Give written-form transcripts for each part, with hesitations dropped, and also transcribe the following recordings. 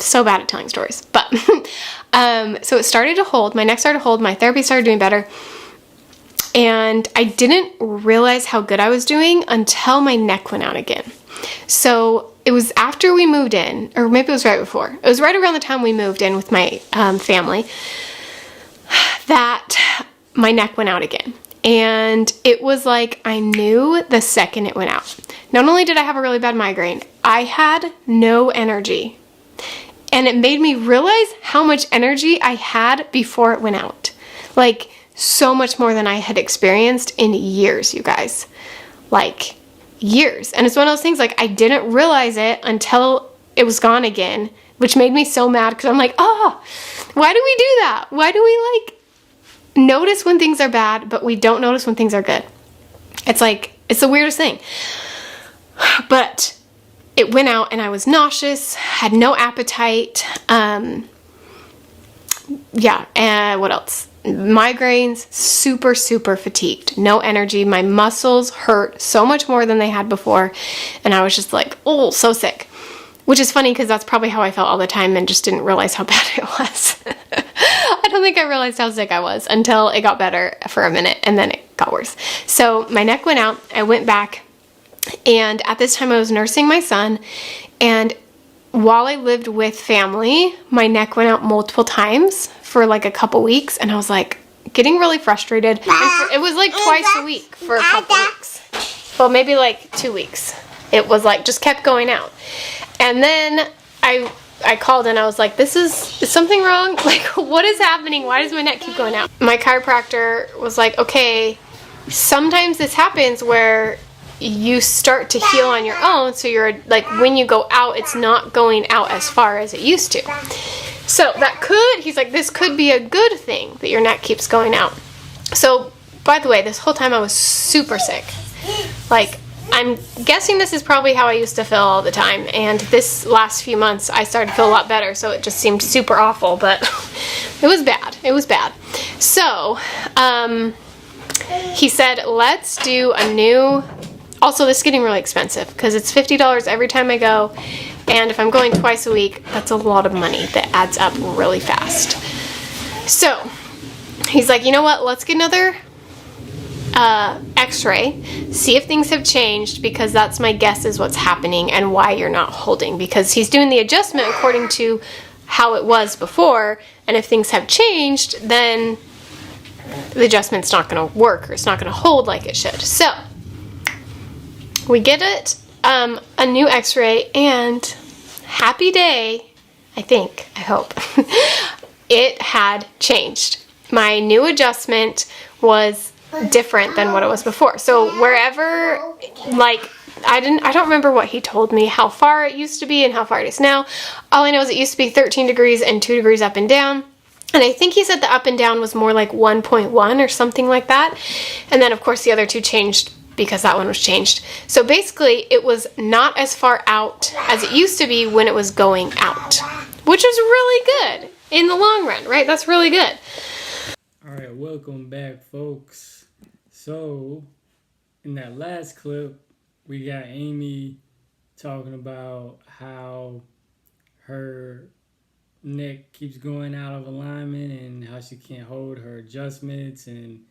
so bad at telling stories. But so it started to hold. My neck started to hold. My therapy started doing better. And I didn't realize how good I was doing until my neck went out again. So it was after we moved in, or maybe it was right before. It was right around the time we moved in with my family that my neck went out again. And it was like I knew the second it went out. Not only did I have a really bad migraine, I had no energy. And it made me realize how much energy I had before it went out. Like, so much more than I had experienced in years, you guys. Like, years. And it's one of those things, like, I didn't realize it until it was gone again, which made me so mad because I'm like, why do we do that? Why do we, like, notice when things are bad, but we don't notice when things are good? It's like, it's the weirdest thing. But it went out and I was nauseous, had no appetite. And what else? Migraines, super, super fatigued, no energy. My muscles hurt so much more than they had before. And I was just like, oh, so sick. Which is funny because that's probably how I felt all the time and just didn't realize how bad it was. I don't think I realized how sick I was until it got better for a minute and then it got worse. So my neck went out. I went back, and at this time I was nursing my son, and while I lived with family, my neck went out multiple times for like a couple weeks, and I was like getting really frustrated. And it was like twice a week for a couple weeks. Well, maybe like 2 weeks. It was like just kept going out. And then I called and I was like, is something wrong? Like, what is happening? Why does my neck keep going out? My chiropractor was like, okay, sometimes this happens where you start to heal on your own, so you're like, when you go out, it's not going out as far as it used to. So he's like, this could be a good thing that your neck keeps going out. So, by the way, this whole time I was super sick. Like, I'm guessing this is probably how I used to feel all the time, and this last few months I started to feel a lot better, so it just seemed super awful, but it was bad. So, he said, let's do a new... Also, this is getting really expensive because it's $50 every time I go, and if I'm going twice a week, that's a lot of money that adds up really fast. So, he's like, you know what, let's get another x-ray, see if things have changed, because that's my guess is what's happening and why you're not holding, because he's doing the adjustment according to how it was before, and if things have changed, then the adjustment's not going to work, or it's not going to hold like it should. So we get it, a new x-ray, and happy day, I hope, it had changed. My new adjustment was different than what it was before. So wherever, like, I don't remember what he told me, how far it used to be and how far it is now. All I know is it used to be 13 degrees and 2 degrees up and down. And I think he said the up and down was more like 1.1 or something like that. And then, of course, the other two changed because that one was changed. So basically, it was not as far out as it used to be when it was going out, which is really good in the long run, right? That's really good. All right, welcome back, folks. So, in that last clip, we got Aimee talking about how her neck keeps going out of alignment and how she can't hold her adjustments, and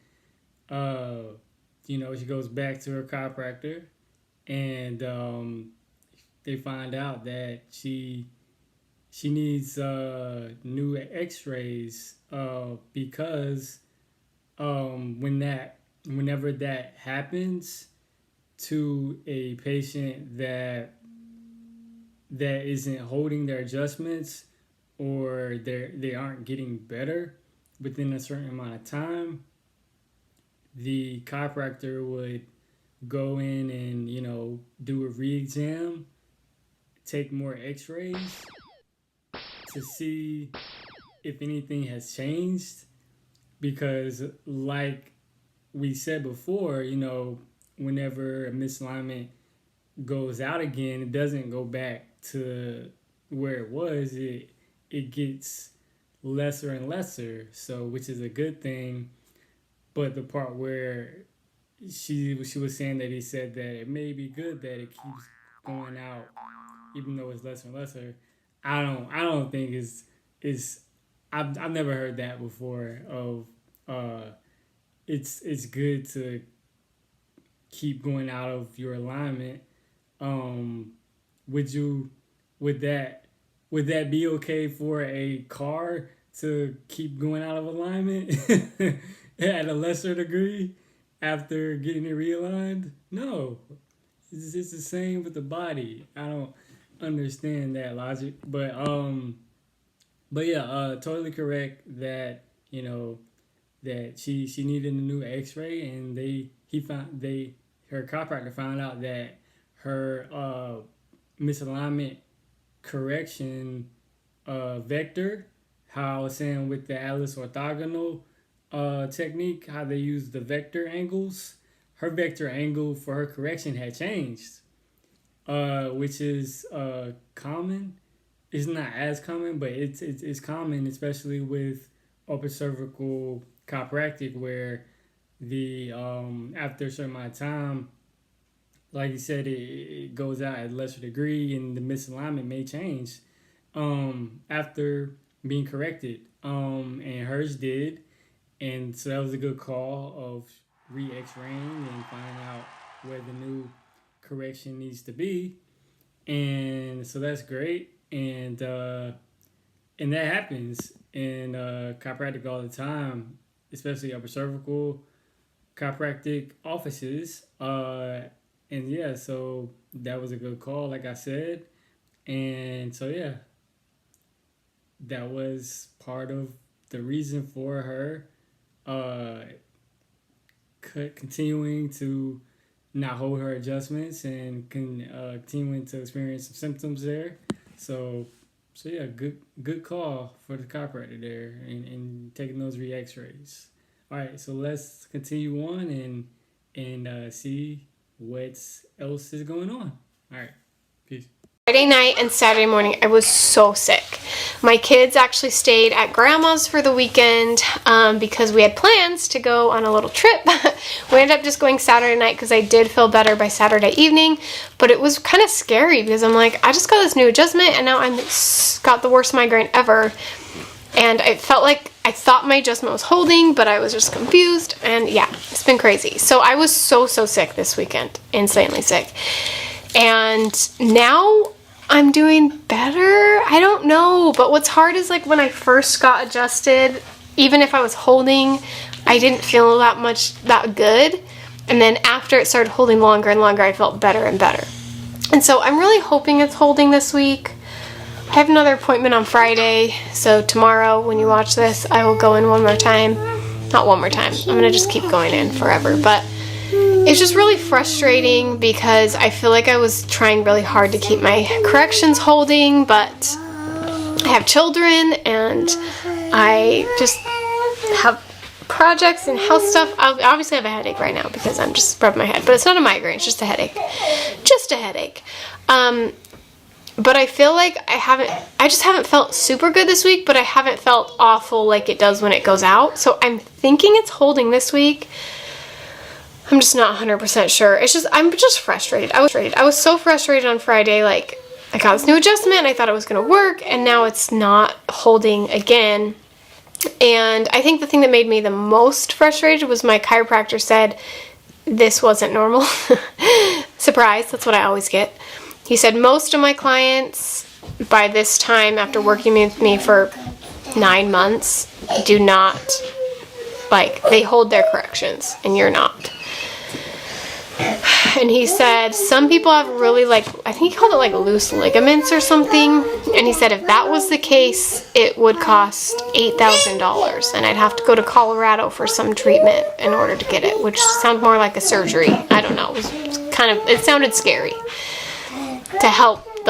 she goes back to her chiropractor, and they find out that she needs new x-rays because whenever that happens to a patient that isn't holding their adjustments, or they aren't getting better within a certain amount of time, the chiropractor would go in and do a re-exam, take more x-rays to see if anything has changed, because like we said before, whenever a misalignment goes out again, it doesn't go back to where it was. It gets lesser and lesser, so which is a good thing. But the part where she was saying that he said that it may be good that it keeps going out even though it's lesser and lesser, I don't think is I've never heard that before of it's good to keep going out of your alignment. Would you would that would that be okay for a car to keep going out of alignment at a lesser degree after getting it realigned? No. It's the same with the body. I don't understand that logic. But yeah, totally correct that, that she needed a new X-ray, and her chiropractor found out that her misalignment correction vector, how I was saying with the Atlas orthogonal technique, how they use the vector angles, her vector angle for her correction had changed, which is common. It's not as common, but it's common, especially with upper cervical chiropractic, where the after a certain amount of time, like you said, it goes out at a lesser degree, and the misalignment may change after being corrected. And hers did, and so that was a good call of re-X-raying and finding out where the new correction needs to be, and so that's great. And that happens in chiropractic all the time, especially upper cervical chiropractic offices. And yeah, so that was a good call, like I said. And so yeah, that was part of the reason for her continuing to not hold her adjustments and continuing to experience some symptoms there. So yeah, good call for the chiropractor there, and taking those re-X-rays. All right, so let's continue on and see what else is going on. All right, peace. Friday night and Saturday morning, I was so sick. My kids actually stayed at grandma's for the weekend because we had plans to go on a little trip. We ended up just going Saturday night because I did feel better by Saturday evening, but it was kind of scary because I'm like, I just got this new adjustment and now I'm got the worst migraine ever. And I felt like I thought my adjustment was holding, but I was just confused. And yeah, it's been crazy. So I was so sick this weekend, insanely sick. And now I'm doing better. I don't know, but what's hard is like when I first got adjusted, even if I was holding, I didn't feel that good. And then after it started holding longer and longer, I felt better and better. And so I'm really hoping it's holding this week. I have another appointment on Friday, so tomorrow when you watch this, I will go in one more time. Not one more time. I'm going to just keep going in forever, but it's just really frustrating because I feel like I was trying really hard to keep my corrections holding, but I have children and I just have projects and house stuff. I obviously have a headache right now because I'm just rubbing my head, but it's not a migraine, it's just a headache. Just a headache. But I feel like I just haven't felt super good this week, but I haven't felt awful like it does when it goes out. So I'm thinking it's holding this week. I'm just not 100% sure. I'm just frustrated. I was so frustrated on Friday. Like, I got this new adjustment and I thought it was going to work, and now it's not holding again. And I think the thing that made me the most frustrated was my chiropractor said this wasn't normal. Surprise, that's what I always get. He said most of my clients by this time, after working with me for 9 months, do not, they hold their corrections and you're not. And he said some people have really I think he called it loose ligaments or something. And he said if that was the case, it would cost $8,000 and I'd have to go to Colorado for some treatment in order to get it, which sounds more like a surgery. I don't know. It sounded scary to help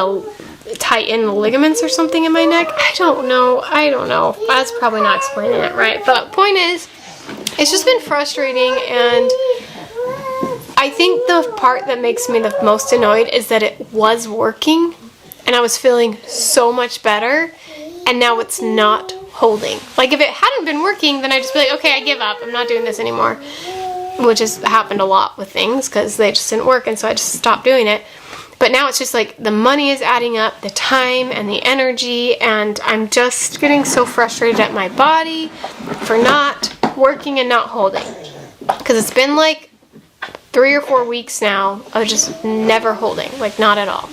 tighten the ligaments or something in my neck. I don't know. That's probably not explaining it right. But point is, it's just been frustrating, and I think the part that makes me the most annoyed is that it was working and I was feeling so much better, and now it's not holding. If it hadn't been working, then I'd just be like, okay, I give up. I'm not doing this anymore, which has happened a lot with things because they just didn't work, and so I just stopped doing it. But now it's just like the money is adding up, the time and the energy, and I'm just getting so frustrated at my body for not working and not holding. Because it's been like 3 or 4 weeks now of just never holding, like not at all.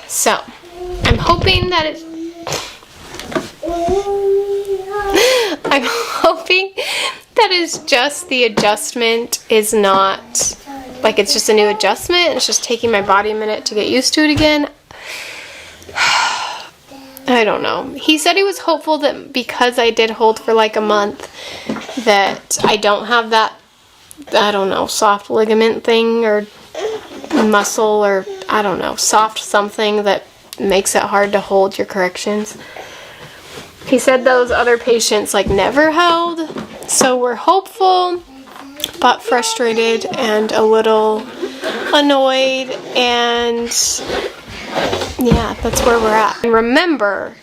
So I'm hoping that it's just the adjustment is not, like it's just a new adjustment. It's just taking my body a minute to get used to it again. I don't know. He said he was hopeful that because I did hold for like a month that I don't have that, I don't know, soft ligament thing or muscle or I don't know, soft something that makes it hard to hold your corrections. He said those other patients like never held, so we're hopeful but frustrated and a little annoyed, and yeah, that's where we're at. And remember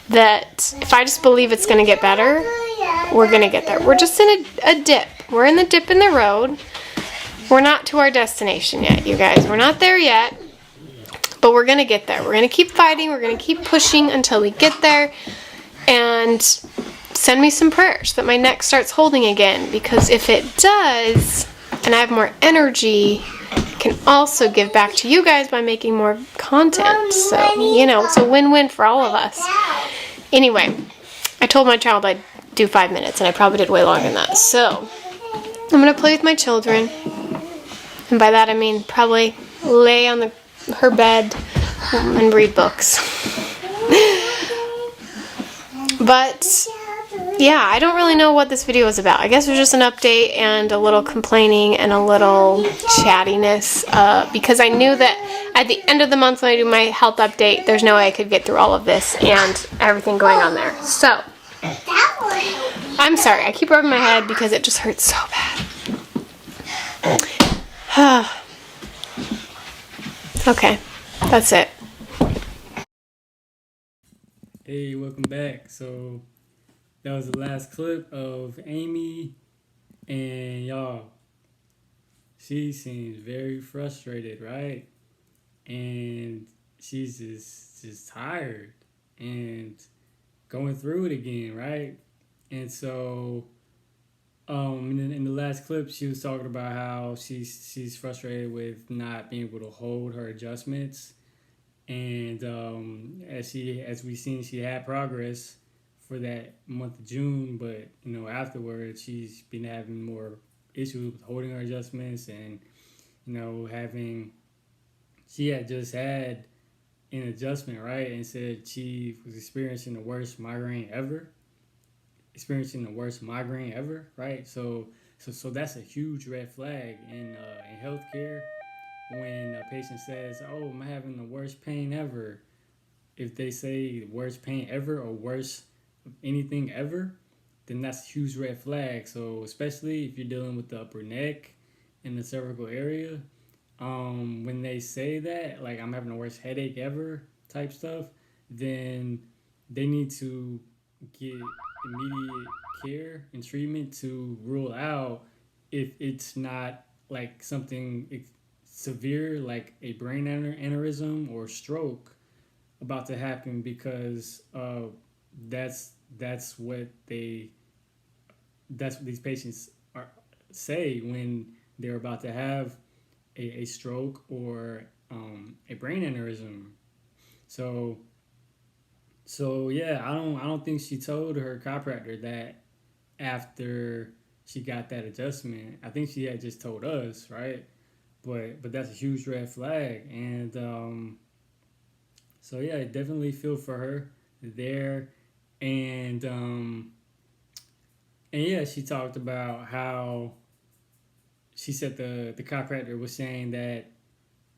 that if I just believe it's going to get better, we're going to get there. We're just in a dip. We're in the dip in the road. We're not to our destination yet, you guys. We're not there yet, but we're going to get there. We're going to keep fighting. We're going to keep pushing until we get there. And send me some prayers that my neck starts holding again, because if it does, and I have more energy, I can also give back to you guys by making more content. So, you know, it's a win-win for all of us. Anyway, I told my child I'd do 5 minutes, and I probably did way longer than that. So, I'm going to play with my children. And by that I mean probably lay on her bed and read books. But yeah, I don't really know what this video is about. I guess it was just an update and a little complaining and a little chattiness, because I knew that at the end of the month when I do my health update, there's no way I could get through all of this and everything going on there. So, I'm sorry. I keep rubbing my head because it just hurts so bad. Okay, that's it. Hey, welcome back. So that was the last clip of Aimee, and y'all, she seems very frustrated, right? And she's just tired and going through it again, right? And so in the last clip, she was talking about how she's frustrated with not being able to hold her adjustments. And as we've seen, she had progress for that month of June, but you know, afterwards she's been having more issues with holding her adjustments, and you know, she had just had an adjustment, right, and said she was experiencing the worst migraine ever, right? So that's a huge red flag in healthcare. When a patient says, "Oh, I'm having the worst pain ever," if they say worst pain ever or worst anything ever, then that's a huge red flag. So especially if you're dealing with the upper neck and the cervical area, when they say that, like I'm having the worst headache ever type stuff, then they need to get immediate care and treatment to rule out if it's not like something severe like a brain aneurysm or stroke about to happen, because that's what these patients say when they're about to have a stroke or a brain aneurysm. So yeah, I don't think she told her chiropractor that after she got that adjustment. I think she had just told us, right? But that's a huge red flag, and so yeah, I definitely feel for her there, and yeah, she talked about how she said the chiropractor was saying that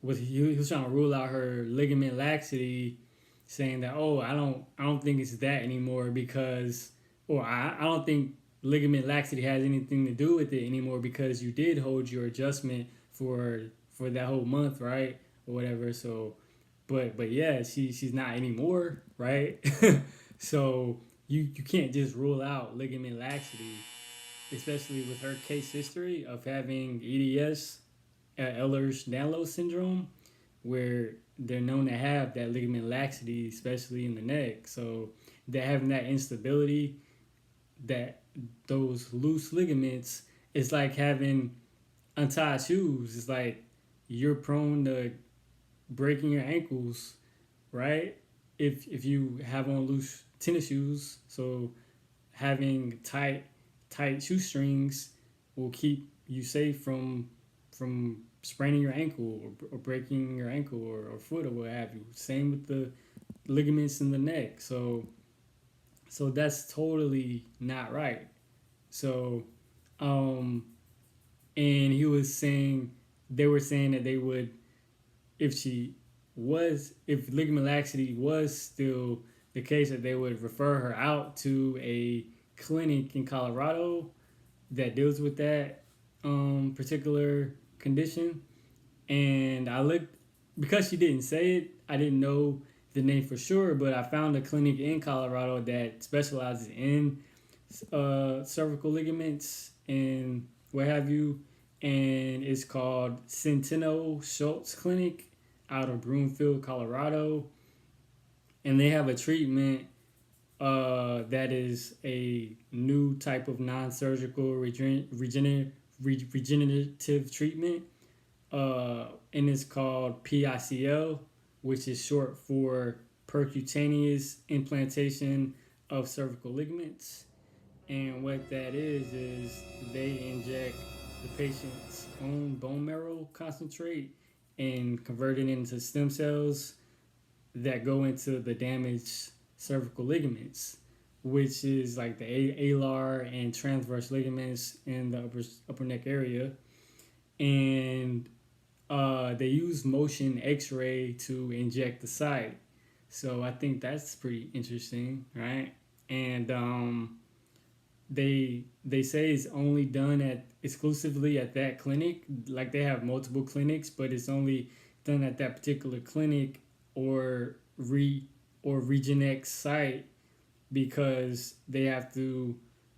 he was trying to rule out her ligament laxity, saying that, oh, I don't think it's that anymore, because, or I don't think ligament laxity has anything to do with it anymore, because you did hold your adjustment for that whole month, right, or whatever. So but yeah, she's not anymore, right? So you can't just rule out ligament laxity, especially with her case history of having EDS Ehlers-Danlos syndrome, where they're known to have that ligament laxity, especially in the neck. So they're having that instability, that those loose ligaments. It's like having untied shoes. It's like you're prone to breaking your ankles, right? If you have on loose tennis shoes, so having tight shoestrings will keep you safe from spraining your ankle or breaking your ankle or foot or what have you. Same with the ligaments in the neck. So that's totally not right. So um and he was saying they were saying that they would, if she was, if ligament laxity was still the case, that they would refer her out to a clinic in Colorado that deals with that particular condition. And I looked, because she didn't say it, I didn't know the name for sure, but I found a clinic in Colorado that specializes in cervical ligaments and what have you, and it's called Centeno Schultz Clinic out of Broomfield, Colorado, and they have a treatment that is a new type of non-surgical regenerative treatment, and it's called PICL, which is short for percutaneous implantation of cervical ligaments. And what that is they inject the patient's own bone marrow concentrate and convert it into stem cells that go into the damaged cervical ligaments, which is like the alar and transverse ligaments in the upper neck area. And they use motion X-ray to inject the site. So I think that's pretty interesting, right? And they say it's only done at exclusively at that clinic. Like they have multiple clinics, but it's only done at that particular clinic or Regenex site, because they have to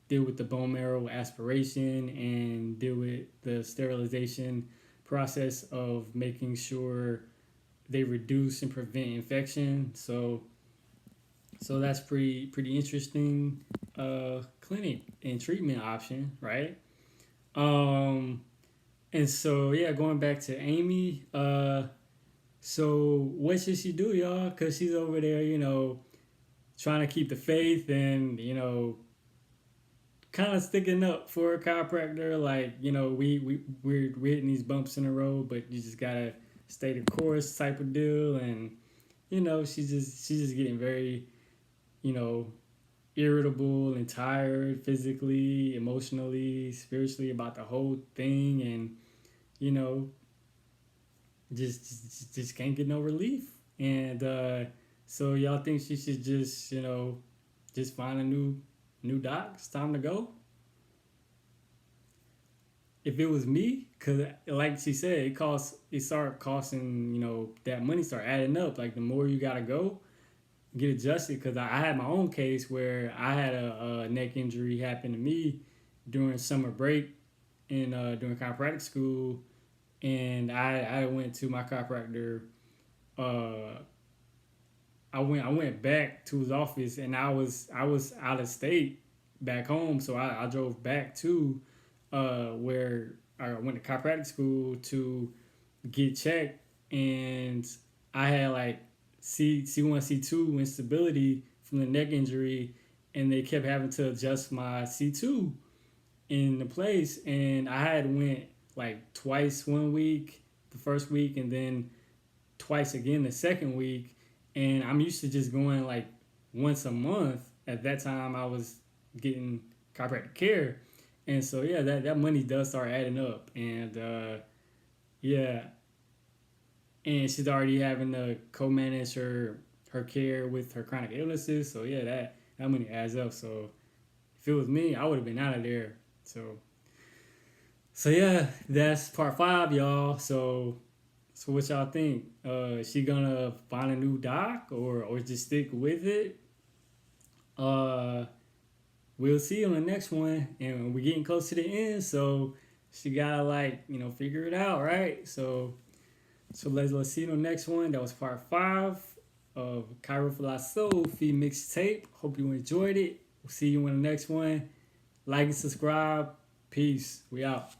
deal with the bone marrow aspiration and deal with the sterilization process of making sure they reduce and prevent infection. So that's pretty interesting clinic and treatment option, right? And so yeah, going back to Aimee, so what should she do, y'all? Cause she's over there, trying to keep the faith and kind of sticking up for a chiropractor. Like we're hitting these bumps in the road, but you just gotta stay the course type of deal. And she's just getting very irritable and tired physically, emotionally, spiritually about the whole thing, and just can't get no relief. And so y'all think she should just find a new doc? It's time to go. If it was me, cause like she said, it start costing, that money start adding up. Like the more you gotta go, get adjusted. Cause I had my own case where I had a neck injury happen to me during summer break and during chiropractic school, and I went to my chiropractor. I went back to his office, and I was out of state back home, so I drove back to where I went to chiropractic school to get checked, and I had like C1, C2 instability from the neck injury, and they kept having to adjust my C2 in the place, and I had went like twice one week, the first week, and then twice again the second week, and I'm used to just going like once a month. At that time, I was getting chiropractic care. And so, yeah, that money does start adding up. And, yeah, and she's already having to co-manage her care with her chronic illnesses. So, yeah, that money adds up. So, if it was me, I would have been out of there. So yeah, that's part 5, y'all. So what y'all think? Is she gonna find a new doc or just stick with it? We'll see on the next one, and we're getting close to the end, so she gotta like, you know, figure it out, right? So let's see the next one. That was part 5 of Chiro Philosophy mixtape. Hope you enjoyed it. We'll see you in the next one. Like and subscribe. Peace. We out.